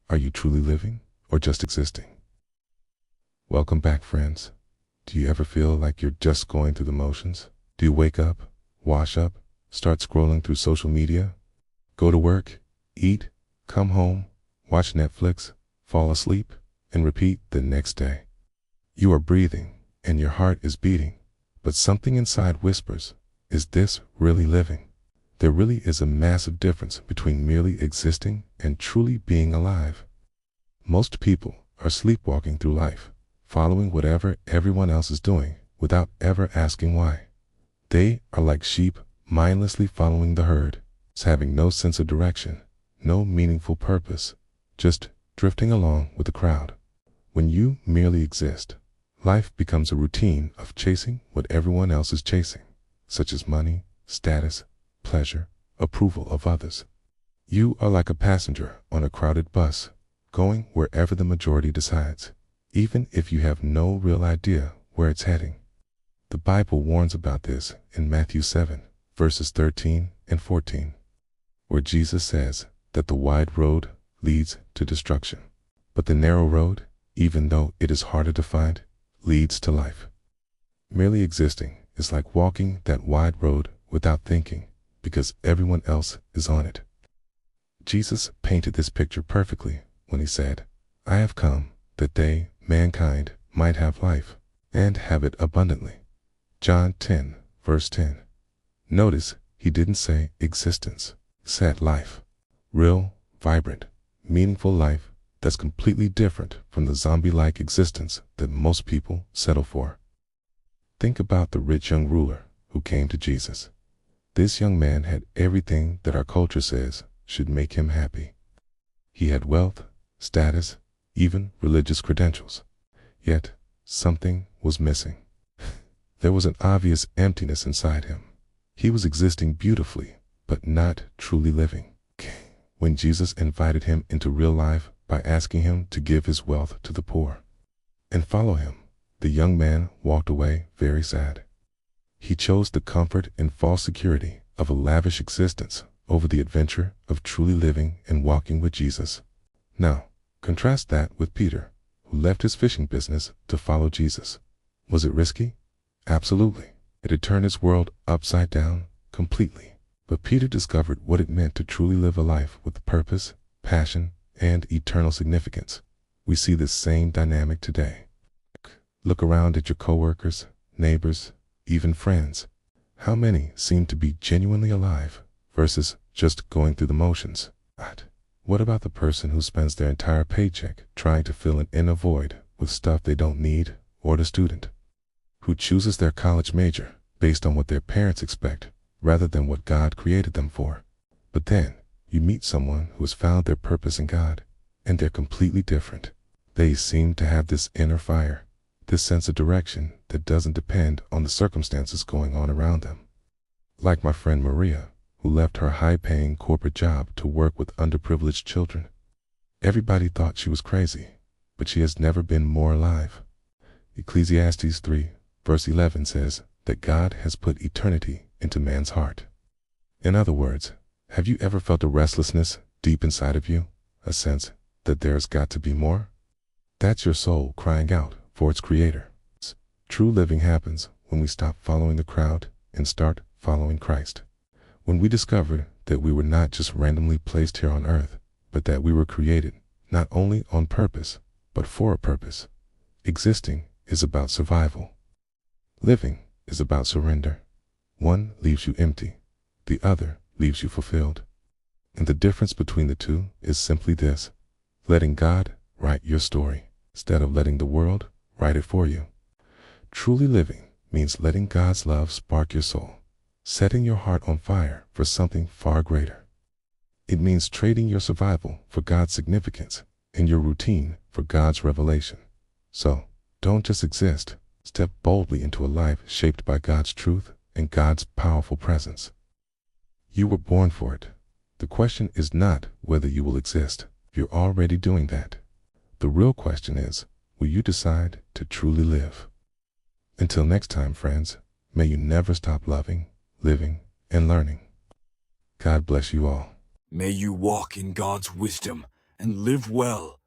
Are you truly living or just existing? Welcome back, friends. Do you ever feel like you're just going through the motions? Do you wake up, wash up, start scrolling through social media, go to work, eat, come home, watch Netflix, fall asleep, and repeat the next day? You are breathing and your heart is beating, but something inside whispers, is this really living? There really is a massive difference between merely existing and truly being alive. Most people are sleepwalking through life, following whatever everyone else is doing without ever asking why. They are like sheep mindlessly following the herd, having no sense of direction, no meaningful purpose, just drifting along with the crowd. When you merely exist, life becomes a routine of chasing what everyone else is chasing, such as money, status, pleasure, approval of others. You are like a passenger on a crowded bus, going wherever the majority decides, even if you have no real idea where it's heading. The Bible warns about this in Matthew 7, verses 13 and 14, where Jesus says that the wide road leads to destruction, but the narrow road, even though it is harder to find, leads to life. Merely existing is like walking that wide road without thinking, because everyone else is on it. Jesus painted this picture perfectly when he said, "I have come that they, mankind, might have life, and have it abundantly." John 10, verse 10. Notice he didn't say existence, he said life. Real, vibrant, meaningful life that's completely different from the zombie-like existence that most people settle for. Think about the rich young ruler who came to Jesus. This young man had everything that our culture says should make him happy. He had wealth, status, even religious credentials. Yet, something was missing. There was an obvious emptiness inside him. He was existing beautifully, but not truly living. When Jesus invited him into real life by asking him to give his wealth to the poor and follow him, the young man walked away very sad. He chose the comfort and false security of a lavish existence over the adventure of truly living and walking with Jesus. Now, contrast that with Peter, who left his fishing business to follow Jesus. Was it risky? Absolutely. It had turned his world upside down completely. But Peter discovered what it meant to truly live a life with purpose, passion, and eternal significance. We see this same dynamic today. Look around at your coworkers, neighbors, even friends. How many seem to be genuinely alive versus just going through the motions? But what about the person who spends their entire paycheck trying to fill an inner void with stuff they don't need, or the student who chooses their college major based on what their parents expect rather than what God created them for? But then you meet someone who has found their purpose in God, and they're completely different. They seem to have this inner fire, this sense of direction that doesn't depend on the circumstances going on around them. Like my friend Maria, who left her high-paying corporate job to work with underprivileged children. Everybody thought she was crazy, but she has never been more alive. Ecclesiastes 3, verse 11 says that God has put eternity into man's heart. In other words, have you ever felt a restlessness deep inside of you, a sense that there's got to be more? That's your soul crying out for its creator. True living happens when we stop following the crowd and start following Christ. When we discover that we were not just randomly placed here on earth, but that we were created not only on purpose, but for a purpose. Existing is about survival. Living is about surrender. One leaves you empty, the other leaves you fulfilled. And the difference between the two is simply this: letting God write your story instead of letting the world write it for you. Truly living means letting God's love spark your soul, setting your heart on fire for something far greater. It means trading your survival for God's significance and your routine for God's revelation. So, don't just exist, step boldly into a life shaped by God's truth and God's powerful presence. You were born for it. The question is not whether you will exist. You're already doing that. The real question is, will you decide to truly live? Until next time, friends, may you never stop loving, living, and learning. God bless you all. May you walk in God's wisdom and live well.